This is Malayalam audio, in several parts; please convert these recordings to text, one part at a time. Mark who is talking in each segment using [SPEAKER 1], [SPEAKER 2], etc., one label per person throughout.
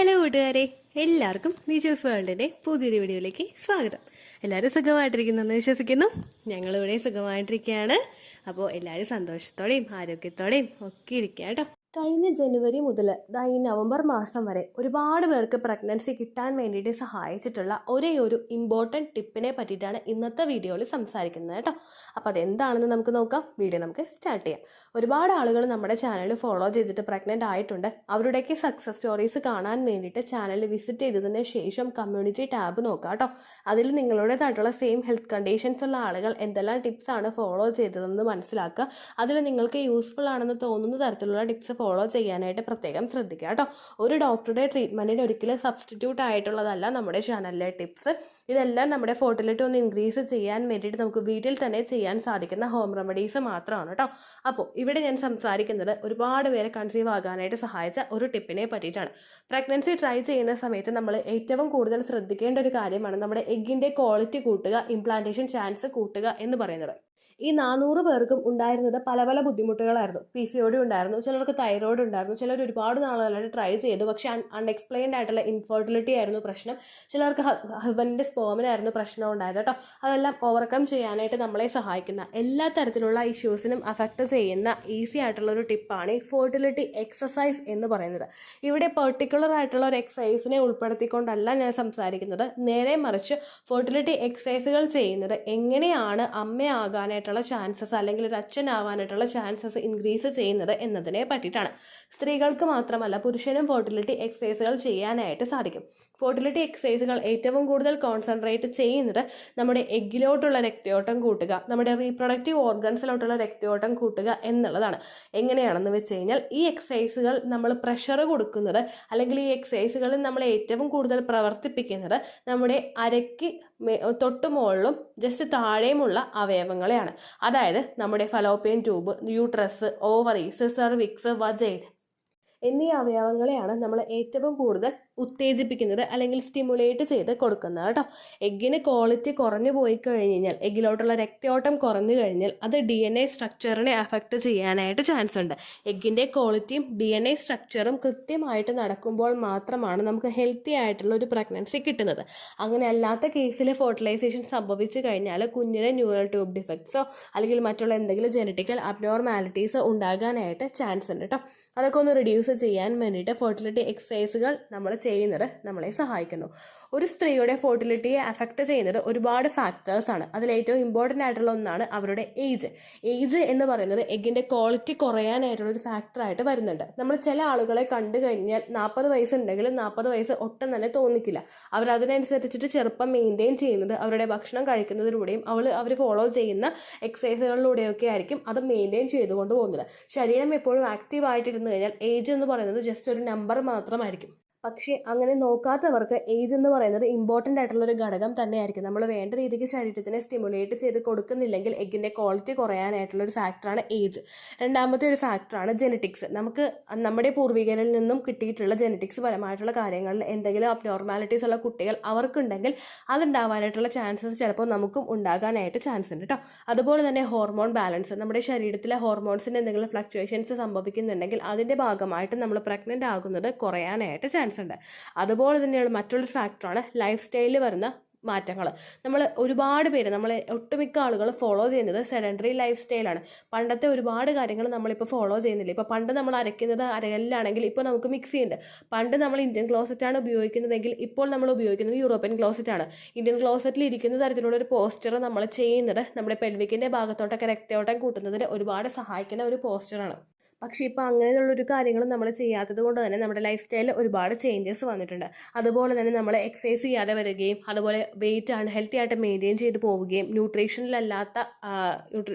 [SPEAKER 1] ഹലോ കൂട്ടുകാരെ, എല്ലാവർക്കും നിജോസ് വേൾഡിൻ്റെ പുതിയൊരു വീഡിയോയിലേക്ക് സ്വാഗതം. എല്ലാവരും സുഖമായിട്ടിരിക്കുന്നെന്ന് വിശ്വസിക്കുന്നു. ഞങ്ങളിവിടെ സുഖമായിട്ടിരിക്കുകയാണ്. അപ്പോൾ എല്ലാവരും സന്തോഷത്തോടെയും ആരോഗ്യത്തോടെയും ഒക്കെ ഇരിക്കുക കേട്ടോ. കഴിഞ്ഞ ജനുവരി മുതൽ ഈ നവംബർ മാസം വരെ ഒരുപാട് പേർക്ക് പ്രഗ്നൻസി കിട്ടാൻ വേണ്ടിയിട്ട് സഹായിച്ചിട്ടുള്ള ഒരേ ഒരു ഇമ്പോർട്ടൻറ്റ് ടിപ്പിനെ പറ്റിയിട്ടാണ് ഇന്നത്തെ വീഡിയോയിൽ സംസാരിക്കുന്നത് കേട്ടോ. അപ്പോൾ അതെന്താണെന്ന് നമുക്ക് നോക്കാം. വീഡിയോ നമുക്ക് സ്റ്റാർട്ട് ചെയ്യാം. ഒരുപാട് ആളുകൾ നമ്മുടെ ചാനൽ ഫോളോ ചെയ്തിട്ട് പ്രഗ്നൻ്റ് ആയിട്ടുണ്ട്. അവരുടെയൊക്കെ സക്സസ് സ്റ്റോറീസ് കാണാൻ വേണ്ടിയിട്ട് ചാനൽ വിസിറ്റ് ചെയ്തതിന് ശേഷം കമ്മ്യൂണിറ്റി ടാബ് നോക്കാം കേട്ടോ. അതിൽ നിങ്ങളുടേതായിട്ടുള്ള സെയിം ഹെൽത്ത് കണ്ടീഷൻസ് ഉള്ള ആളുകൾ എന്തെല്ലാം ടിപ്സാണ് ഫോളോ ചെയ്തതെന്ന് മനസ്സിലാക്കുക. അതിൽ നിങ്ങൾക്ക് യൂസ്ഫുൾ ആണെന്ന് തോന്നുന്ന തരത്തിലുള്ള ടിപ്സ് ഫോളോ ചെയ്യാനായിട്ട് പ്രത്യേകം ശ്രദ്ധിക്കുക കേട്ടോ. ഒരു ഡോക്ടറുടെ ട്രീറ്റ്മെൻറ്റിന് ഒരിക്കലും സബ്സ്റ്റിറ്റ്യൂട്ട് ആയിട്ടുള്ളതല്ല നമ്മുടെ ചാനലിലെ ടിപ്സ്. ഇതെല്ലാം നമ്മുടെ ഫെർട്ടിലിറ്റി ഒന്ന് ഇൻക്രീസ് ചെയ്യാൻ വേണ്ടിയിട്ട് നമുക്ക് വീട്ടിൽ തന്നെ ചെയ്യാൻ സാധിക്കുന്ന ഹോം റെമഡീസ് മാത്രമാണ് കേട്ടോ. അപ്പോൾ ഇവിടെ ഞാൻ സംസാരിക്കുന്നത് ഒരുപാട് പേരെ കൺസീവ് ആകാനായിട്ട് സഹായിച്ച ഒരു ടിപ്പിനെ പറ്റിയിട്ടാണ്. പ്രഗ്നൻസി ട്രൈ ചെയ്യുന്ന സമയത്ത് നമ്മൾ ഏറ്റവും കൂടുതൽ ശ്രദ്ധിക്കേണ്ട ഒരു കാര്യമാണ് നമ്മുടെ എഗ്ഗിൻ്റെ ക്വാളിറ്റി കൂട്ടുക, ഇംപ്ലാന്റേഷൻ ചാൻസ് കൂട്ടുക എന്ന് പറയുന്നത്. ഈ 400 പേർക്കും ഉണ്ടായിരുന്നത് പല പല ബുദ്ധിമുട്ടുകളായിരുന്നു. PCOD ഉണ്ടായിരുന്നു, ചിലർക്ക് തൈറോയ്ഡ് ഉണ്ടായിരുന്നു, ചിലർ ഒരുപാട് നാളുകളായിട്ട് ട്രൈ ചെയ്തു, പക്ഷെ അൺഎക്സ്പ്ലെയിൻഡ് ആയിട്ടുള്ള ഇൻഫെർട്ടിലിറ്റി ആയിരുന്നു പ്രശ്നം. ചിലർക്ക് ഹസ്ബൻഡിൻ്റെ സ്പേമിനായിരുന്നു പ്രശ്നം ഉണ്ടായത് കേട്ടോ. അതെല്ലാം ഓവർകം ചെയ്യാനായിട്ട് നമ്മളെ സഹായിക്കുന്ന എല്ലാ തരത്തിലുള്ള ഇഷ്യൂസിനും അഫക്റ്റ് ചെയ്യുന്ന ഈസി ആയിട്ടുള്ള ഒരു ടിപ്പാണ് ഈ ഫെർട്ടിലിറ്റി എക്സസൈസ് എന്ന് പറയുന്നത്. ഇവിടെ പെർട്ടിക്കുലർ ആയിട്ടുള്ള ഒരു എക്സസൈസിനെ ഉൾപ്പെടുത്തിക്കൊണ്ടല്ല ഞാൻ സംസാരിക്കുന്നത്. നേരെ മറിച്ച് ഫെർട്ടിലിറ്റി എക്സസൈസുകൾ ചെയ്യുന്നത് എങ്ങനെയാണ് അമ്മയാകാനായിട്ടുള്ള ചാൻസസ് അല്ലെങ്കിൽ ഒരു അച്ഛനാവാനായിട്ടുള്ള ചാൻസസ് ഇൻക്രീസ് ചെയ്യുന്നത് എന്നതിനെ പറ്റിയിട്ടാണ്. സ്ത്രീകൾക്ക് മാത്രമല്ല പുരുഷനും ഫെർട്ടിലിറ്റി എക്സസൈസുകൾ ചെയ്യാനായിട്ട് സാധിക്കും. ഫെർട്ടിലിറ്റി എക്സസൈസുകൾ ഏറ്റവും കൂടുതൽ കോൺസെൻട്രേറ്റ് ചെയ്യുന്നത് നമ്മുടെ എഗ്ഗിലോട്ടുള്ള രക്തയോട്ടം കൂട്ടുക, നമ്മുടെ റീപ്രൊഡക്റ്റീവ് ഓർഗൻസിലോട്ടുള്ള രക്തയോട്ടം കൂട്ടുക എന്നുള്ളതാണ്. എങ്ങനെയാണെന്ന് വെച്ച് കഴിഞ്ഞാൽ ഈ എക്സസൈസുകൾ നമ്മൾ പ്രഷർ കൊടുക്കുന്നത് അല്ലെങ്കിൽ ഈ എക്സസൈസുകളിൽ നമ്മൾ ഏറ്റവും കൂടുതൽ പ്രവർത്തിപ്പിക്കുന്നത് നമ്മുടെ അരയ്ക്ക് തൊട്ട് മുകളിലും ജസ്റ്റ് താഴെയുമുള്ള അവയവങ്ങളെയാണ്. അതായത് നമ്മുടെ fallopian tube, uterus, ovaries, cervix, vagina എന്നീ അവയവങ്ങളെയാണ് നമ്മൾ ഏറ്റവും കൂടുതൽ ഉത്തേജിപ്പിക്കുന്നത് അല്ലെങ്കിൽ സ്റ്റിമുലേറ്റ് ചെയ്ത് കൊടുക്കുന്നത് കേട്ടോ. എഗ്ഗിന് ക്വാളിറ്റി കുറഞ്ഞു പോയി കഴിഞ്ഞാൽ, എഗ്ഗിലോട്ടുള്ള രക്തയോട്ടം കുറഞ്ഞു കഴിഞ്ഞാൽ അത് DNA സ്ട്രക്ചറിനെ അഫക്റ്റ് ചെയ്യാനായിട്ട് ചാൻസ് ഉണ്ട്. എഗ്ഗിൻ്റെ ക്വാളിറ്റിയും DNA സ്ട്രക്ചറും കൃത്യമായിട്ട് നടക്കുമ്പോൾ മാത്രമാണ് നമുക്ക് ഹെൽത്തി ആയിട്ടുള്ള ഒരു പ്രഗ്നൻസി കിട്ടുന്നത്. അങ്ങനെ അല്ലാത്ത കേസിൽ ഫെർട്ടിലൈസേഷൻ സംഭവിച്ചു കഴിഞ്ഞാൽ കുഞ്ഞിന് ന്യൂറൽ ട്യൂബ് ഡിഫക്ട്സോ അല്ലെങ്കിൽ മറ്റുള്ള എന്തെങ്കിലും ജനറ്റിക്കൽ അബ്നോർമാലിറ്റീസോ ഉണ്ടാകാനായിട്ട് ചാൻസ് ഉണ്ട് കേട്ടോ. അതൊക്കെ ഒന്ന് റിഡ്യൂസ് ചെയ്യാൻ വേണ്ടിയിട്ട് ഫെർട്ടിലിറ്റി എക്സസൈസുകൾ നമ്മൾ ചെയ്യുന്നത് നമ്മളെ സഹായിക്കുന്നു. ഒരു സ്ത്രീയുടെ ഫെർട്ടിലിറ്റിയെ അഫക്റ്റ് ചെയ്യുന്നത് ഒരുപാട് ഫാക്ടേഴ്സാണ്. അതിൽ ഏറ്റവും ഇമ്പോർട്ടൻ്റ് ആയിട്ടുള്ള ഒന്നാണ് അവരുടെ ഏജ്. ഏജ് എന്ന് പറയുന്നത് എഗ്ഗിൻ്റെ ക്വാളിറ്റി കുറയാനായിട്ടുള്ള ഒരു ഫാക്ടറായിട്ട് വരുന്നുണ്ട്. നമ്മൾ ചില ആളുകളെ കണ്ടു കഴിഞ്ഞാൽ 40 വയസ്സുണ്ടെങ്കിലും 40 വയസ്സ് ഒട്ടും തന്നെ തോന്നിക്കില്ല. അവരതിനനുസരിച്ചിട്ട് ചെറുപ്പം മെയിൻറ്റെയിൻ ചെയ്യുന്നത് അവരുടെ ഭക്ഷണം കഴിക്കുന്നതിലൂടെയും അവർ ഫോളോ ചെയ്യുന്ന എക്സസൈസുകളിലൂടെയൊക്കെ ആയിരിക്കും അത് മെയിൻറ്റെയിൻ ചെയ്തുകൊണ്ട് പോകുന്നത്. ശരീരം എപ്പോഴും ആക്റ്റീവ് ആയിട്ടിരുന്നു കഴിഞ്ഞാൽ ഏജ് എന്ന് പറയുന്നത് ജസ്റ്റ് ഒരു നമ്പർ മാത്രമായിരിക്കും. പക്ഷേ അങ്ങനെ നോക്കാത്തവർക്ക് ഏജ് എന്ന് പറയുന്നത് ഇമ്പോർട്ടൻ്റ് ആയിട്ടുള്ള ഒരു ഘടകം തന്നെയായിരിക്കും. നമ്മൾ വേണ്ട രീതിക്ക് ശരീരത്തിനെ സ്റ്റിമുലേറ്റ് ചെയ്ത് കൊടുക്കുന്നില്ലെങ്കിൽ എഗ്ഗിൻ്റെ ക്വാളിറ്റി കുറയാനായിട്ടുള്ള ഒരു ഫാക്ടറാണ് ഏജ്. രണ്ടാമത്തെ ഒരു ഫാക്ടറാണ് ജെനറ്റിക്സ്. നമുക്ക് നമ്മുടെ പൂർവികരിൽ നിന്നും കിട്ടിയിട്ടുള്ള ജെനറ്റിക്സ് പരമായിട്ടുള്ള കാര്യങ്ങളിൽ എന്തെങ്കിലും അബ്നോർമാലിറ്റീസ് ഉള്ള കുട്ടികൾ അവർക്കുണ്ടെങ്കിൽ അതുണ്ടാവാനായിട്ടുള്ള ചാൻസസ് ചിലപ്പോൾ നമുക്കും ഉണ്ടാകാനായിട്ട് ചാൻസ് ഉണ്ട് കേട്ടോ. അതുപോലെ തന്നെ ഹോർമോൺ ബാലൻസ്, നമ്മുടെ ശരീരത്തിലെ ഹോർമോൺസിന് എന്തെങ്കിലും ഫ്ലക്ച്വേഷൻസ് സംഭവിക്കുന്നുണ്ടെങ്കിൽ അതിൻ്റെ ഭാഗമായിട്ട് നമ്മൾ പ്രഗ്നൻ്റ് ആകുന്നത് കുറയാനായിട്ട് ചാൻസ് ഉണ്ട്. അതുപോലെ തന്നെയുള്ള മറ്റൊരു ഫാക്ടറാണ് ലൈഫ് സ്റ്റൈലിൽ വരുന്ന മാറ്റങ്ങൾ. നമ്മൾ ഒരുപാട് പേര്, ഒട്ടുമിക്ക ആളുകൾ ഫോളോ ചെയ്യുന്നത് സെഡൻറ്ററി ലൈഫ് സ്റ്റൈലാണ്. പണ്ടത്തെ ഒരുപാട് കാര്യങ്ങൾ നമ്മളിപ്പോൾ ഫോളോ ചെയ്യുന്നില്ല. ഇപ്പോൾ പണ്ട് നമ്മൾ അരയ്ക്കുന്നത് അരകല്ലിലാണെങ്കിൽ ഇപ്പോൾ നമുക്ക് മിക്സി ഉണ്ട്. പണ്ട് നമ്മൾ ഇന്ത്യൻ ക്ലോസറ്റാണ് ഉപയോഗിക്കുന്നതെങ്കിൽ ഇപ്പോൾ നമ്മൾ ഉപയോഗിക്കുന്നത് യൂറോപ്യൻ ക്ലോസറ്റാണ്. ഇന്ത്യൻ ക്ലോസറ്റിൽ ഇരിക്കുന്ന തരത്തിലുള്ള ഒരു പോസ്റ്റർ നമ്മൾ ചെയ്യുന്നത് നമ്മുടെ പെൽവിക്കിൻ്റെ ഭാഗത്തോട്ടൊക്കെ രക്തയോട്ടം കൂട്ടുന്നതിന് ഒരുപാട് സഹായിക്കുന്ന ഒരു പോസ്റ്ററാണ്. പക്ഷേ ഇപ്പോൾ അങ്ങനെയുള്ളൊരു കാര്യങ്ങളും നമ്മൾ ചെയ്യാത്തത് കൊണ്ട് തന്നെ നമ്മുടെ ലൈഫ് സ്റ്റൈലിൽ ഒരുപാട് ചേഞ്ചസ് വന്നിട്ടുണ്ട്. അതുപോലെ തന്നെ നമ്മൾ എക്സസൈസ് ചെയ്യാതെ വരികയും അതുപോലെ വെയിറ്റ് അൺഹെൽത്തി ആയിട്ട് മെയിൻറ്റെയിൻ ചെയ്ത് പോവുകയും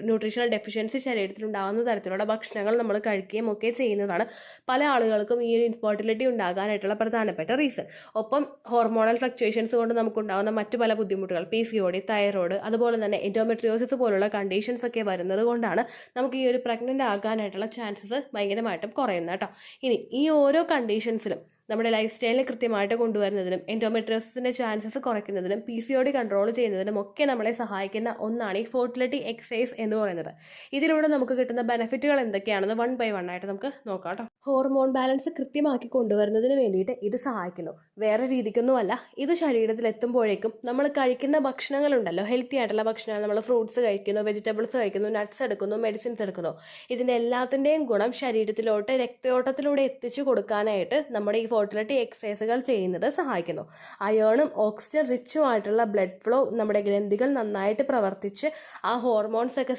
[SPEAKER 1] ന്യൂട്രീഷണൽ ഡെഫിഷ്യൻസി ശരീരത്തിൽ ഉണ്ടാകുന്ന തരത്തിലുള്ള ഭക്ഷണങ്ങൾ നമ്മൾ കഴിക്കുകയും ഒക്കെ ചെയ്യുന്നതാണ് പല ആളുകൾക്കും ഈ ഒരു ഇൻഫെർട്ടിലിറ്റി ഉണ്ടാകാനായിട്ടുള്ള പ്രധാനപ്പെട്ട റീസൺ. ഒപ്പം ഹോർമോണൽ ഫ്ലക്ച്വേഷൻസ് കൊണ്ട് നമുക്കുണ്ടാകുന്ന മറ്റു പല ബുദ്ധിമുട്ടുകൾ, PCOD, തൈറോയ്ഡ്, അതുപോലെ തന്നെ എൻഡോമെട്രിയോസിസ് പോലുള്ള കണ്ടീഷൻസ് ഒക്കെ വരുന്നത് കൊണ്ടാണ് നമുക്ക് ഈ ഒരു പ്രഗ്നൻ്റ് ആകാനായിട്ടുള്ള ചാൻസസ് ഭയങ്കരമായിട്ടും കുറയുന്നത് കേട്ടോ. ഇനി ഈ ഓരോ കണ്ടീഷൻസിലും നമ്മുടെ ലൈഫ് സ്റ്റൈലിനെ കൃത്യമായിട്ട് കൊണ്ടുവരുന്നതിനും എൻഡോമെട്രിയോസിൻ്റെ ചാൻസസ് കുറയ്ക്കുന്നതിനും PCOD കൺട്രോൾ ചെയ്യുന്നതിനും ഒക്കെ നമ്മളെ സഹായിക്കുന്ന ഒന്നാണ് ഈ ഫെർട്ടിലിറ്റി എക്സസൈസ് എന്ന് പറയുന്നത്. ഇതിലൂടെ നമുക്ക് കിട്ടുന്ന ബെനിഫിറ്റുകൾ എന്തൊക്കെയാണെന്ന് 1 by 1 ആയിട്ട് നമുക്ക് നോക്കാം കേട്ടോ. ഹോർമോൺ ബാലൻസ് കൃത്യമാക്കി കൊണ്ടുവരുന്നതിന് വേണ്ടിയിട്ട് ഇത് സഹായിക്കുന്നു. വേറെ രീതിക്കൊന്നുമല്ല, ഇത് ശരീരത്തിൽ എത്തുമ്പോഴേക്കും നമ്മൾ കഴിക്കുന്ന ഭക്ഷണങ്ങളുണ്ടല്ലോ, ഹെൽത്തി ആയിട്ടുള്ള ഭക്ഷണങ്ങൾ, നമ്മൾ ഫ്രൂട്ട്സ് കഴിക്കുന്നു, വെജിറ്റബിൾസ് കഴിക്കുന്നു, നട്ട്സ് എടുക്കുന്നു, മെഡിസിൻസ് എടുക്കുന്നു, ഇതിൻ്റെ എല്ലാത്തിൻ്റെയും ഗുണം ശരീരത്തിലോട്ട് രക്തയോട്ടത്തിലൂടെ എത്തിച്ചു കൊടുക്കാനായിട്ട് നമ്മുടെ ഈ ഫെർട്ടിലിറ്റി എക്സസൈസുകൾ ചെയ്യുന്നത് സഹായിക്കുന്നു. അയേണും ഓക്സിജൻ റിച്ചും ആയിട്ടുള്ള ബ്ലഡ് ഫ്ലോ നമ്മുടെ ഗ്രന്ഥികൾ നന്നായിട്ട് പ്രവർത്തിച്ച് ആ ഹോർമോൺസ് ഒക്കെ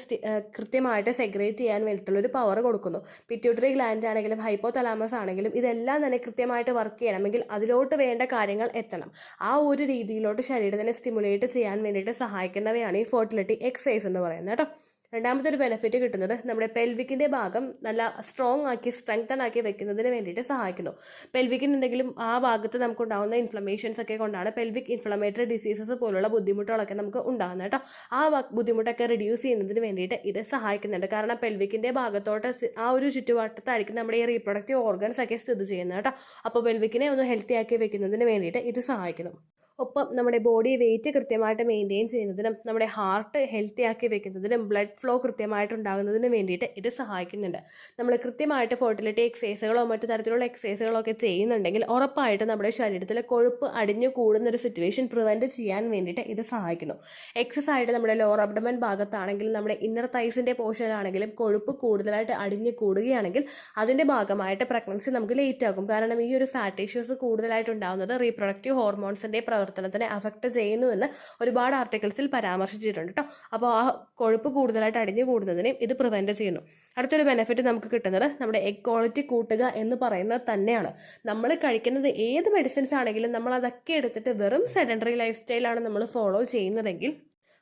[SPEAKER 1] കൃത്യമായിട്ട് സെഗ്രേറ്റ് ചെയ്യാൻ വേണ്ടിയിട്ടുള്ളൊരു പവർ കൊടുക്കുന്നു. പിറ്റ്യൂട്ടറി ഗ്ലാൻഡ് ആണെങ്കിലും ഹൈപ്പോതലാമസ് ആണെങ്കിലും ഇതെല്ലാം തന്നെ കൃത്യമായിട്ട് വർക്ക് ചെയ്യണമെങ്കിൽ അതിലോട്ട് വേണ്ട കാര്യങ്ങൾ എത്തണം. ആ ഒരു രീതിയിലോട്ട് ശരീരത്തിനെ സ്റ്റിമുലേറ്റ് ചെയ്യാൻ വേണ്ടിയിട്ട് സഹായിക്കുന്നവയാണ് ഈ ഫെർട്ടിലിറ്റി എക്സസൈസ് എന്ന് പറയുന്നത് കേട്ടോ. രണ്ടാമത്തെ ഒരു ബെനിഫിറ്റ് കിട്ടുന്നത് നമ്മുടെ പെൽവിക്കിൻ്റെ ഭാഗം നല്ല സ്ട്രോങ് ആക്കി സ്ട്രെങ്തൻ ആക്കി വെക്കുന്നതിന് വേണ്ടിയിട്ട് സഹായിക്കുന്നു. പെൽവിക്കിന് എന്തെങ്കിലും ആ ഭാഗത്ത് നമുക്കുണ്ടാകുന്ന ഇൻഫ്ലമേഷൻസ് ഒക്കെ കൊണ്ടാണ് പെൽവിക് ഇൻഫ്ലമേറ്ററി ഡിസീസസ് പോലുള്ള ബുദ്ധിമുട്ടുകളൊക്കെ നമുക്ക് ഉണ്ടാകുന്നത് കേട്ടോ. ആ ബുദ്ധിമുട്ടൊക്കെ റിഡ്യൂസ് ചെയ്യുന്നതിന് വേണ്ടിയിട്ട് ഇത് സഹായിക്കുന്നുണ്ട്. കാരണം പെൽവിക്കിൻ്റെ ഭാഗത്തോട്ട് ആ ഒരു ചുറ്റുവട്ടത്തായിരിക്കും നമ്മുടെ ഈ റീപ്രൊഡക്റ്റീവ് ഓർഗൻസ് ഒക്കെ സ്ഥിതി ചെയ്യുന്നത് കേട്ടോ. അപ്പോൾ പെൽവിക്കിനെ ഒന്ന് ഹെൽത്തി ആക്കി വെക്കുന്നതിന് വേണ്ടിയിട്ട് ഇത് സഹായിക്കുന്നു. ഒപ്പം നമ്മുടെ ബോഡി വെയിറ്റ് കൃത്യമായിട്ട് മെയിൻറ്റെയിൻ ചെയ്യുന്നതിനും നമ്മുടെ ഹാർട്ട് ഹെൽത്തി ആക്കി വെക്കുന്നതിനും ബ്ലഡ് ഫ്ലോ കൃത്യമായിട്ട് ഉണ്ടാകുന്നതിന് വേണ്ടിയിട്ട് ഇത് സഹായിക്കുന്നുണ്ട്. നമ്മൾ കൃത്യമായിട്ട് ഫെർട്ടിലിറ്റി എക്സസൈസുകളോ മറ്റു തരത്തിലുള്ള എക്സസൈസുകളോ ഒക്കെ ചെയ്യുന്നുണ്ടെങ്കിൽ ഉറപ്പായിട്ട് നമ്മുടെ ശരീരത്തിൽ കൊഴുപ്പ് അടിഞ്ഞു കൂടുന്നൊരു സിറ്റുവേഷൻ പ്രിവെൻറ്റ് ചെയ്യാൻ വേണ്ടിയിട്ട് ഇത് സഹായിക്കുന്നു. എക്സസൈസ് നമ്മുടെ ലോവർ അബ്ഡമൻ ഭാഗത്താണെങ്കിലും നമ്മുടെ ഇന്നർ തൈസിൻ്റെ പോർഷനിലാണെങ്കിലും കൊഴുപ്പ് കൂടുതലായിട്ട് അടിഞ്ഞു കൂടുകയാണെങ്കിൽ അതിൻ്റെ ഭാഗമായിട്ട് പ്രഗ്നൻസി നമുക്ക് ലേറ്റ് ആകും. കാരണം ഈ ഒരു ഫാറ്റ് ഇഷ്യൂസ് കൂടുതലായിട്ട് ഉണ്ടാകുന്നത് റീപ്രൊഡക്റ്റീവ് ഹോർമോൺസിൻ്റെ പ്രവർത്തനത്തിനെ അഫക്റ്റ് ചെയ്യുന്നുവെന്ന് ഒരുപാട് ആർട്ടിക്കിൾസിൽ പരാമർശിച്ചിട്ടുണ്ട് കേട്ടോ. അപ്പോൾ ആ കൊഴുപ്പ് കൂടുതലായിട്ട് അടിഞ്ഞു കൂടുന്നതിനെയും ഇത് പ്രിവെൻറ്റ് ചെയ്യുന്നു. അടുത്തൊരു ബെനിഫിറ്റ് നമുക്ക് കിട്ടുന്നത് നമ്മുടെ എഗ് ക്വാളിറ്റി കൂട്ടുക എന്ന് പറയുന്നത് തന്നെയാണ്. നമ്മൾ കഴിക്കുന്നത് ഏത് മെഡിസിൻസ് ആണെങ്കിലും നമ്മൾ അതൊക്കെ എടുത്തിട്ട് വെറും സെഡൻഡറി ലൈഫ് സ്റ്റൈലാണ് നമ്മൾ ഫോളോ ചെയ്യുന്നതെങ്കിൽ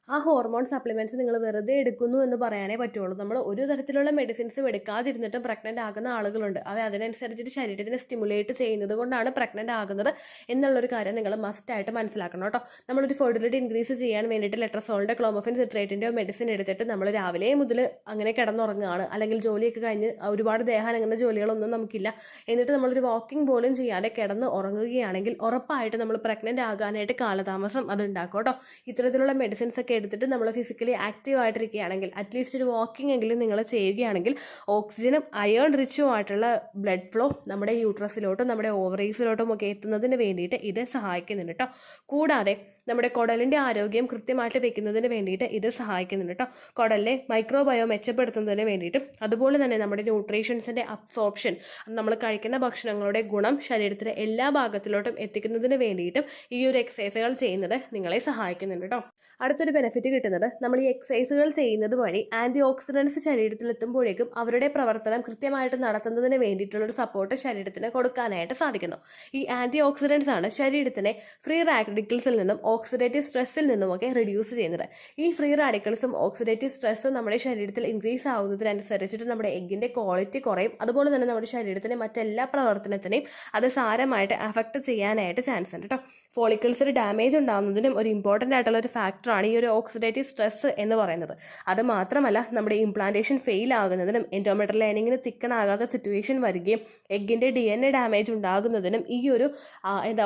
[SPEAKER 1] ആ ഹോർമോൺ സപ്ലിമെൻറ്റ്സ് നിങ്ങൾ വെറുതെ എടുക്കുന്നു എന്ന് പറയാനേ പറ്റുള്ളൂ. നമ്മൾ ഒരു തരത്തിലുള്ള മെഡിസിൻസും എടുക്കാതിരുന്നിട്ടും പ്രഗ്നൻ്റ് ആകുന്ന ആളുകളുണ്ട്. അത് അതിനനുസരിച്ചിട്ട് ശരീരത്തിനെ സ്റ്റിമുലേറ്റ് ചെയ്യുന്നത് കൊണ്ടാണ് പ്രഗ്നൻ്റ് ആകുന്നത് എന്നുള്ളൊരു കാര്യം നിങ്ങൾ മസ്റ്റായിട്ട് മനസ്സിലാക്കണം കേട്ടോ. നമ്മളൊരു ഫെർട്ടിലിറ്റി ഇൻക്രീസ് ചെയ്യാൻ വേണ്ടിയിട്ട് ലെട്രസോളിൻ്റെ ക്ലോമോഫിൻ സിട്രേറ്റിൻ്റെയോ മെഡിസിൻ എടുത്തിട്ട് നമ്മൾ രാവിലെ മുതൽ അങ്ങനെ കിടന്നുറങ്ങുകയാണ്, അല്ലെങ്കിൽ ജോലിയൊക്കെ കഴിഞ്ഞ് ഒരുപാട് ദേഹം അങ്ങനെ ജോലികളൊന്നും നമുക്കില്ല, എന്നിട്ട് നമ്മളൊരു വാക്കിംഗ് പോലും ചെയ്യാതെ കിടന്ന് ഉറങ്ങുകയാണെങ്കിൽ ഉറപ്പായിട്ട് നമ്മൾ പ്രഗ്നൻ്റ് ആകാനായിട്ട് കാലതാമസം അത് ഉണ്ടാക്കും കേട്ടോ. ഇത്തരത്തിലുള്ള മെഡിസിൻസ് ഒക്കെ എടുത്തിട്ട് നമ്മൾ ഫിസിക്കലി ആക്റ്റീവ് ആയിട്ടിരിക്കുകയാണെങ്കിൽ അറ്റ്ലീസ്റ്റ് ഒരു വാക്കിംഗ് എങ്കിലും നിങ്ങൾ ചെയ്യുകയാണെങ്കിൽ ഓക്സിജനും അയേൺ റിച്ചും ആയിട്ടുള്ള ബ്ലഡ് ഫ്ലോ നമ്മുടെ യൂട്രസിലോട്ടും നമ്മുടെ ഓവറീസിലോട്ടും ഒക്കെ എത്തുന്നതിന് വേണ്ടിയിട്ട് ഇത് സഹായിക്കുന്നുണ്ട് കേട്ടോ. കൂടാതെ നമ്മുടെ കുടലിൻ്റെ ആരോഗ്യം കൃത്യമായിട്ട് വെക്കുന്നതിന് വേണ്ടിയിട്ട് ഇത് സഹായിക്കുന്നുണ്ട് കേട്ടോ. കുടലിലെ മൈക്രോബയോ മെച്ചപ്പെടുത്തുന്നതിന് വേണ്ടിയിട്ടും അതുപോലെ തന്നെ നമ്മുടെ ന്യൂട്രീഷൻസിൻ്റെ അബ്സോർപ്ഷൻ, നമ്മൾ കഴിക്കുന്ന ഭക്ഷണങ്ങളുടെ ഗുണം ശരീരത്തിലെ എല്ലാ ഭാഗത്തിലോട്ടും എത്തിക്കുന്നതിന് വേണ്ടിയിട്ടും ഈ ഒരു എക്സസൈസുകൾ ചെയ്യുന്നത് നിങ്ങളെ സഹായിക്കുന്നുണ്ട് കേട്ടോ. അടുത്തൊരു ബെനിഫിറ്റ് കിട്ടുന്നത് നമ്മൾ ഈ എക്സസൈസുകൾ ചെയ്യുന്നത് വഴി ആൻറ്റി ഓക്സിഡൻസ് ശരീരത്തിലെത്തുമ്പോഴേക്കും അവരുടെ പ്രവർത്തനം കൃത്യമായിട്ട് നടത്തുന്നതിന് വേണ്ടിയിട്ടുള്ളൊരു സപ്പോർട്ട് ശരീരത്തിന് കൊടുക്കാനായിട്ട് സാധിക്കുന്നു. ഈ ആൻറ്റി ഓക്സിഡൻസ് ആണ് ശരീരത്തിനെ ഫ്രീ റാഡിക്കൽസിൽ നിന്നും ഓക്സിഡേറ്റീവ് സ്ട്രെസ്സിൽ നിന്നുമൊക്കെ റിഡ്യൂസ് ചെയ്യുന്നത്. ഈ ഫ്രീ റാഡിക്കൽസും ഓക്സിഡേറ്റീവ് സ്ട്രെസ്സും നമ്മുടെ ശരീരത്തിൽ ഇൻക്രീസ് ആവുന്നതിനനുസരിച്ചിട്ട് നമ്മുടെ എഗ്ഗിൻ്റെ ക്വാളിറ്റി കുറയും. അതുപോലെ തന്നെ നമ്മുടെ ശരീരത്തിൻ്റെ മറ്റെല്ലാ പ്രവർത്തനത്തിനെയും അത് സാരമായിട്ട് അഫക്റ്റ് ചെയ്യാനായിട്ട് ചാൻസ് ഉണ്ട് കേട്ടോ. ഫോളിക്കിൾസിൽ ഡാമേജ് ഉണ്ടാകുന്നതിനും ഒരു ഇമ്പോർട്ടൻ്റ് ആയിട്ടുള്ള ഒരു ഫാക്ടറാണ് ഈ ഒരു ഓക്സിഡേറ്റീവ് സ്ട്രെസ് എന്ന് പറയുന്നത്. അത് മാത്രമല്ല നമ്മുടെ ഇംപ്ലാന്റേഷൻ ഫെയിൽ ആകുന്നതിനും എൻഡോമെട്രിയൽ ലൈനിങ്ങിന് തിക്കണാകാത്ത സിറ്റുവേഷൻ വരികയും എഗ്ഗിൻ്റെ DNA ഡാമേജ് ഉണ്ടാകുന്നതിനും ഈ ഒരു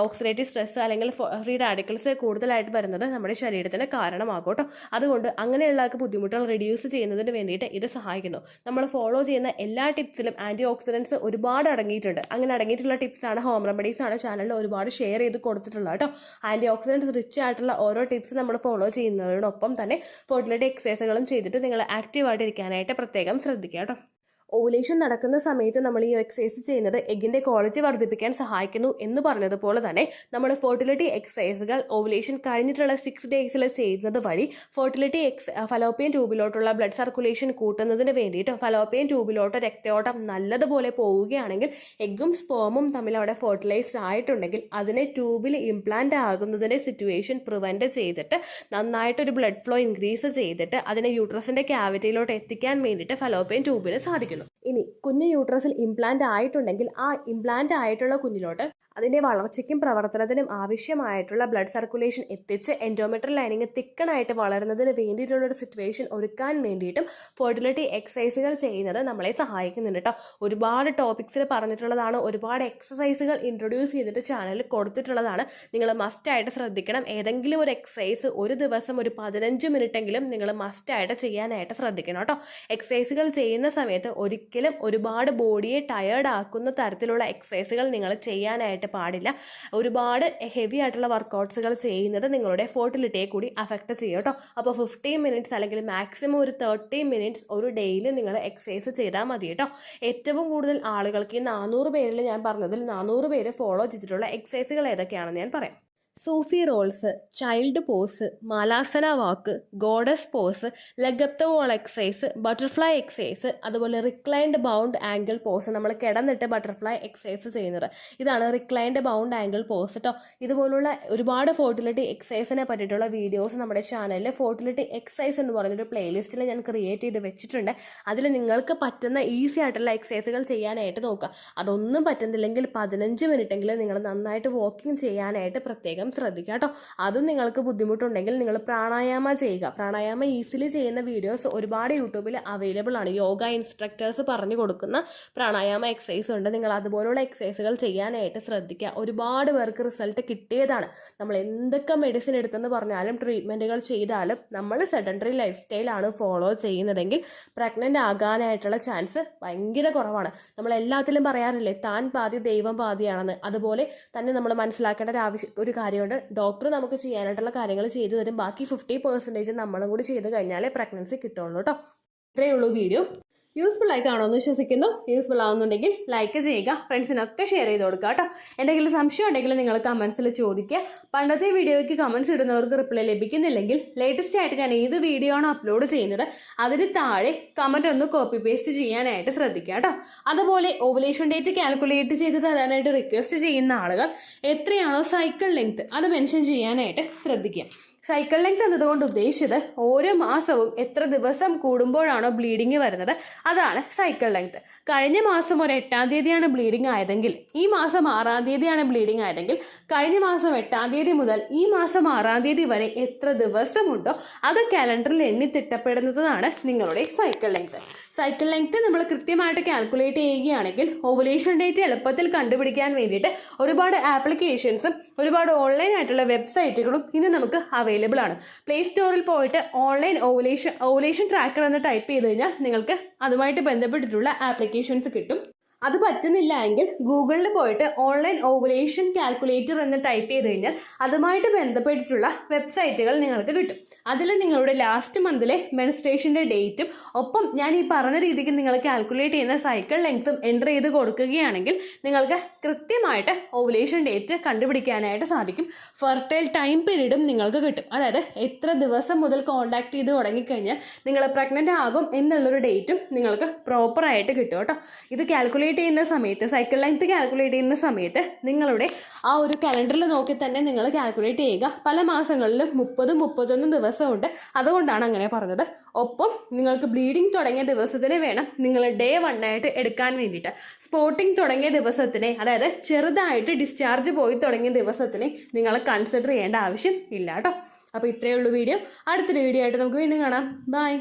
[SPEAKER 1] ഓക്സിഡേറ്റീവ് സ്ട്രെസ് അല്ലെങ്കിൽ ഫ്രീ റാഡിക്കൽസ് കൂടുതലായിട്ട് വരുന്നത് നമ്മുടെ ശരീരത്തിന് കാരണമാകും കേട്ടോ. അതുകൊണ്ട് അങ്ങനെയുള്ള ബുദ്ധിമുട്ടുകൾ റിഡ്യൂസ് ചെയ്യുന്നതിന് വേണ്ടിയിട്ട് ഇത് സഹായിക്കുന്നു. നമ്മൾ ഫോളോ ചെയ്യുന്ന എല്ലാ ടിപ്സിലും ആൻറ്റി ഓക്സിഡൻസ് ഒരുപാട് അടങ്ങിയിട്ടുണ്ട്. അങ്ങനെ അടങ്ങിയിട്ടുള്ള ടിപ്സാണ് ഹോം റെമഡീസ് ആണ് ചാനലിൽ ഒരുപാട് ഷെയർ ചെയ്ത് കൊടുത്തിട്ടുള്ളത് കേട്ടോ. ആൻറ്റി ഓക്സിഡൻസ് റിച്ച് ആയിട്ടുള്ള ഓരോ ടിപ്സ് നമ്മൾ ഫോളോ ചെയ്യുന്നതിനോടൊപ്പം തന്നെ ഫെർട്ടിലിറ്റി എക്സസൈസുകളും ചെയ്തിട്ട് നിങ്ങൾ ആക്റ്റീവായിട്ടിരിക്കാനായിട്ട് പ്രത്യേകം ശ്രദ്ധിക്കുക കേട്ടോ. ഓവുലേഷൻ നടക്കുന്ന സമയത്ത് നമ്മൾ ഈ എക്സസൈസ് ചെയ്യുന്നത് എഗ്ഗിൻ്റെ ക്വാളിറ്റി വർദ്ധിപ്പിക്കാൻ സഹായിക്കുന്നു എന്ന് പറഞ്ഞതുപോലെ തന്നെ നമ്മൾ ഫെർട്ടിലിറ്റി എക്സസൈസുകൾ ഓവുലേഷൻ കഴിഞ്ഞിട്ടുള്ള 6 ഡേയ്സിൽ ചെയ്യുന്നത് വഴി ഫെർട്ടിലിറ്റി ഫലോപ്പിയൻ ട്യൂബിലോട്ടുള്ള ബ്ലഡ് സർക്കുലേഷൻ കൂട്ടുന്നതിന് വേണ്ടിയിട്ട് ഫലോപ്പിയൻ ട്യൂബിലോട്ട് രക്തയോട്ടം നല്ലതുപോലെ പോവുകയാണെങ്കിൽ എഗ്ഗും സ്പേമും തമ്മിൽ അവിടെ ഫെർട്ടിലൈസ്ഡ് ആയിട്ടുണ്ടെങ്കിൽ അതിനെ ട്യൂബിൽ ഇംപ്ലാന്റ് ആകുന്നതിൻ്റെ സിറ്റുവേഷൻ പ്രിവെൻറ്റ് ചെയ്തിട്ട് നന്നായിട്ടൊരു ബ്ലഡ് ഫ്ലോ ഇൻക്രീസ് ചെയ്തിട്ട് അതിനെ യൂട്രസിൻ്റെ ക്യാവിറ്റിയിലോട്ട് എത്തിക്കാൻ വേണ്ടിയിട്ട് ഫലോപ്പിയൻ ട്യൂബിന് സാധിക്കുന്നു. ഇനി കുഞ്ഞ് യൂട്രസിൽ ഇംപ്ലാന്റ് ആയിട്ടുണ്ടെങ്കിൽ ആ ഇംപ്ലാന്റ് ആയിട്ടുള്ള കുഞ്ഞിലോട്ട് അതിൻ്റെ വളർച്ചയ്ക്കും പ്രവർത്തനത്തിനും ആവശ്യമായിട്ടുള്ള ബ്ലഡ് സർക്കുലേഷൻ എത്തിച്ച് എൻഡോമെട്രിയൽ ലൈനിങ് തിക്കണായിട്ട് വളരുന്നതിന് വേണ്ടിയിട്ടുള്ളൊരു സിറ്റുവേഷൻ ഒരുക്കാൻ വേണ്ടിയിട്ടും ഫെർട്ടിലിറ്റി എക്സസൈസുകൾ ചെയ്യുന്നത് നമ്മളെ സഹായിക്കുന്നുണ്ട് കേട്ടോ. ഒരുപാട് ടോപ്പിക്സിൽ പറഞ്ഞിട്ടുള്ളതാണ്, ഒരുപാട് എക്സസൈസുകൾ ഇൻട്രൊഡ്യൂസ് ചെയ്തിട്ട് ചാനലിൽ കൊടുത്തിട്ടുള്ളതാണ്. നിങ്ങൾ മസ്റ്റായിട്ട് ശ്രദ്ധിക്കണം. ഏതെങ്കിലും ഒരു എക്സസൈസ് ഒരു ദിവസം ഒരു 15 മിനിറ്റെങ്കിലും നിങ്ങൾ മസ്റ്റായിട്ട് ചെയ്യാനായിട്ട് ശ്രദ്ധിക്കണം കേട്ടോ. എക്സസൈസുകൾ ചെയ്യുന്ന സമയത്ത് ഒരിക്കലും ഒരുപാട് ബോഡിയെ ടയേർഡ് ആക്കുന്ന തരത്തിലുള്ള എക്സസൈസുകൾ നിങ്ങൾ ചെയ്യാനായിട്ട് പാടില്ല. ഒരുപാട് ഹെവി ആയിട്ടുള്ള വർക്കൗട്ട്സുകൾ ചെയ്യുന്നത് നിങ്ങളുടെ ഫെർട്ടിലിറ്റിയെ കൂടി അഫക്റ്റ് ചെയ്യും കേട്ടോ. അപ്പോൾ 15 മിനിറ്റ്സ് അല്ലെങ്കിൽ മാക്സിമം ഒരു 30 മിനിറ്റ്സ് ഒരു ഡേയിൽ നിങ്ങൾ എക്സസൈസ് ചെയ്താൽ മതി കേട്ടോ. ഏറ്റവും കൂടുതൽ ആളുകൾക്ക് ഈ 400 പേരിൽ ഞാൻ പറഞ്ഞതിൽ 400 പേര് ഫോളോ ചെയ്തിട്ടുള്ള എക്സസൈസുകൾ ഏതൊക്കെയാണെന്ന് ഞാൻ പറയാം. Sufi rolls, child pose, malasana walk, goddess pose, leg up the wall exercise, butterfly exercise, അതുപോലെ റിക്ലൈൻഡ് ബൗണ്ട് ആംഗിൾ പോസ്, നമ്മൾ കിടന്നിട്ട് ബട്ടർഫ്ലൈ എക്സസൈസ് ചെയ്യുന്നത്, ഇതാണ് റിക്ലൈൻഡ് ബൗണ്ട് ആംഗിൾ പോസ് കേട്ടോ. ഇതുപോലുള്ള ഒരുപാട് ഫെർട്ടിലിറ്റി എക്സസൈസിനെ പറ്റിയിട്ടുള്ള വീഡിയോസ് നമ്മുടെ ചാനലിൽ ഫെർട്ടിലിറ്റി എക്സസൈസ് എന്ന് പറഞ്ഞൊരു പ്ലേലിസ്റ്റിൽ ഞാൻ ക്രിയേറ്റ് ചെയ്ത് വെച്ചിട്ടുണ്ട്. അതിൽ നിങ്ങൾക്ക് പറ്റുന്ന ഈസി ആയിട്ടുള്ള എക്സസൈസുകൾ ചെയ്യാനായിട്ട് നോക്കുക. അതൊന്നും പറ്റുന്നില്ലെങ്കിൽ 15 മിനിറ്റെങ്കിലും നിങ്ങൾ നന്നായിട്ട് വാക്കിംഗ് ചെയ്യാനായിട്ട് പ്രത്യേകം ശ്രദ്ധിക്കുക കേട്ടോ. അതും നിങ്ങൾക്ക് ബുദ്ധിമുട്ടുണ്ടെങ്കിൽ നിങ്ങൾ പ്രാണായാമ ചെയ്യുക. പ്രാണായാമ ഈസിലി ചെയ്യുന്ന വീഡിയോസ് ഒരുപാട് യൂട്യൂബിൽ അവൈലബിൾ ആണ്. യോഗ ഇൻസ്ട്രക്ടേഴ്സ് പറഞ്ഞു കൊടുക്കുന്ന പ്രാണായാമ എക്സസൈസ് ഉണ്ട്. നിങ്ങൾ അതുപോലുള്ള എക്സസൈസുകൾ ചെയ്യാനായിട്ട് ശ്രദ്ധിക്കുക. ഒരുപാട് പേർക്ക് റിസൾട്ട് കിട്ടിയതാണ്. നമ്മൾ എന്തൊക്കെ മെഡിസിൻ എടുത്തെന്ന് പറഞ്ഞാലും ട്രീറ്റ്മെൻറ്റുകൾ ചെയ്താലും നമ്മൾ സെഡൻറ്ററി ലൈഫ് സ്റ്റൈലാണ് ഫോളോ ചെയ്യുന്നതെങ്കിൽ പ്രഗ്നൻ്റ് ആകാനായിട്ടുള്ള ചാൻസ് ഭയങ്കര കുറവാണ്. നമ്മൾ എല്ലാത്തിലും പറയാറില്ലേ താൻ പാതി ദൈവം പാതിയാണെന്ന്. അതുപോലെ തന്നെ നമ്മൾ മനസ്സിലാക്കേണ്ട ഒരു കാര്യമുണ്ട്. ഡോക്ടർ നമുക്ക് ചെയ്യാനായിട്ടുള്ള കാര്യങ്ങൾ ചെയ്തു തരും. ബാക്കി 50% നമ്മളും കൂടി ചെയ്ത് കഴിഞ്ഞാലേ പ്രഗ്നൻസി കിട്ടുള്ളൂ കേട്ടോ. ഇത്രയേ ഉള്ളൂ വീഡിയോ. യൂസ്ഫുൾ ആയി കാണുമെന്ന് വിശ്വസിക്കുന്നു. യൂസ്ഫുൾ ആവുന്നുണ്ടെങ്കിൽ ലൈക്ക് ചെയ്യുക, ഫ്രണ്ട്സിനൊക്കെ ഷെയർ ചെയ്ത് കൊടുക്കുക കേട്ടോ. എന്തെങ്കിലും സംശയം ഉണ്ടെങ്കിൽ നിങ്ങൾ കമൻസിൽ ചോദിക്കുക. പണ്ടത്തെ വീഡിയോയ്ക്ക് കമൻസ് ഇടുന്നവർക്ക് റിപ്ലൈ ലഭിക്കുന്നില്ലെങ്കിൽ ലേറ്റസ്റ്റ് ആയിട്ട് ഞാൻ ഏത് വീഡിയോ ആണ് അപ്ലോഡ് ചെയ്യുന്നത് അതിന് താഴെ കമൻറ്റ് ഒന്ന് കോപ്പി പേസ്റ്റ് ചെയ്യാനായിട്ട് ശ്രദ്ധിക്കുക കേട്ടോ. അതുപോലെ ഓവുലേഷൻ ഡേറ്റ് കാൽക്കുലേറ്റ് ചെയ്ത് തരാനായിട്ട് റിക്വസ്റ്റ് ചെയ്യുന്ന ആളുകൾ എത്രയാണോ സൈക്കിൾ ലെങ്ത് അത് മെൻഷൻ ചെയ്യാനായിട്ട് ശ്രദ്ധിക്കുക. സൈക്കിൾ ലെങ്ത് എന്നതുകൊണ്ട് ഉദ്ദേശിച്ചത് ഓരോ മാസവും എത്ര ദിവസം കൂടുമ്പോഴാണോ ബ്ലീഡിങ് വരുന്നത് അതാണ് സൈക്കിൾ ലെങ്ത്. കഴിഞ്ഞ മാസം ഒരു 8-ാം തീയതിയാണ് ബ്ലീഡിങ് ആയതെങ്കിൽ ഈ മാസം 6-ാം തീയതിയാണ് ബ്ലീഡിങ് ആയതെങ്കിൽ കഴിഞ്ഞ മാസം 8-ാം തീയതി മുതൽ ഈ മാസം 6-ാം തീയതി വരെ എത്ര ദിവസമുണ്ടോ അത് കാലണ്ടറിൽ എണ്ണി തിട്ടപ്പെടുന്നതാണ് നിങ്ങളുടെ സൈക്കിൾ ലെങ്ത്. സൈക്കിൾ ലെങ്ത് നമ്മൾ കൃത്യമായിട്ട് കാൽക്കുലേറ്റ് ചെയ്യുകയാണെങ്കിൽ ഓവുലേഷൻ ഡേറ്റ് എളുപ്പത്തിൽ കണ്ടുപിടിക്കാൻ വേണ്ടിയിട്ട് ഒരുപാട് ആപ്ലിക്കേഷൻസും ഒരുപാട് ഓൺലൈൻ ആയിട്ടുള്ള വെബ്സൈറ്റുകളും ഇന്ന് നമുക്ക് അവൈലബിൾ ആണ്. പ്ലേ സ്റ്റോറിൽ പോയിട്ട് ഓൺലൈൻ ഓവുലേഷൻ ട്രാക്കർ എന്ന് ടൈപ്പ് ചെയ്ത് കഴിഞ്ഞാൽ നിങ്ങൾക്ക് അതുമായിട്ട് ബന്ധപ്പെട്ടിട്ടുള്ള ആപ്ലിക്കേഷൻസ് കിട്ടും. അത് പറ്റുന്നില്ല എങ്കിൽ ഗൂഗിളിൽ പോയിട്ട് ഓൺലൈൻ ഓവുലേഷൻ കാൽക്കുലേറ്റർ എന്ന് ടൈപ്പ് ചെയ്ത് കഴിഞ്ഞാൽ അതുമായിട്ട് ബന്ധപ്പെട്ടിട്ടുള്ള വെബ്സൈറ്റുകൾ നിങ്ങൾക്ക് കിട്ടും. അതിൽ നിങ്ങളുടെ ലാസ്റ്റ് മന്തിലെ മെൻസ്ട്രേഷൻ്റെ ഡേറ്റും ഒപ്പം ഞാൻ ഈ പറഞ്ഞ രീതിക്ക് നിങ്ങൾ കാൽക്കുലേറ്റ് ചെയ്യുന്ന സൈക്കിൾ ലെങ്ത്തും എൻ്റർ ചെയ്ത് കൊടുക്കുകയാണെങ്കിൽ നിങ്ങൾക്ക് കൃത്യമായിട്ട് ഓവുലേഷൻ ഡേറ്റ് കണ്ടുപിടിക്കാനായിട്ട് സാധിക്കും. ഫെർട്ടൈൽ ടൈം പീരീഡും നിങ്ങൾക്ക് കിട്ടും. അതായത് എത്ര ദിവസം മുതൽ കോൺടാക്ട് ചെയ്ത് തുടങ്ങിക്കഴിഞ്ഞാൽ നിങ്ങൾ പ്രഗ്നൻ്റ് ആകും എന്നുള്ളൊരു ഡേറ്റും നിങ്ങൾക്ക് പ്രോപ്പറായിട്ട് കിട്ടും കേട്ടോ. ഇത് കാൽക്കുലേറ്റ് ചെയ്യുന്ന സമയത്ത് സൈക്കിൾ ലെങ്ത് കാൽക്കുലേറ്റ് ചെയ്യുന്ന സമയത്ത് നിങ്ങളുടെ ആ ഒരു കലണ്ടറിൽ നോക്കി തന്നെ നിങ്ങൾ കാൽക്കുലേറ്റ് ചെയ്യുക. പല മാസങ്ങളിലും 30-31 ദിവസമുണ്ട്. അതുകൊണ്ടാണ് അങ്ങനെ പറഞ്ഞത്. ഒപ്പം നിങ്ങൾക്ക് ബ്ലീഡിങ് തുടങ്ങിയ ദിവസത്തിന് വേണം നിങ്ങൾ ഡേ 1 ആയിട്ട് എടുക്കാൻ വേണ്ടിയിട്ട്. സ്പോട്ടിങ് തുടങ്ങിയ ദിവസത്തിനെ അതായത് ചെറുതായിട്ട് ഡിസ്ചാർജ് പോയി തുടങ്ങിയ ദിവസത്തിനെ നിങ്ങൾ കൺസിഡർ ചെയ്യേണ്ട ആവശ്യം ഇല്ല കേട്ടോ. അപ്പോൾ ഇത്രയേ ഉള്ളൂ വീഡിയോ. അടുത്തൊരു വീഡിയോ ആയിട്ട് നമുക്ക് വീണ്ടും കാണാം. ബൈ.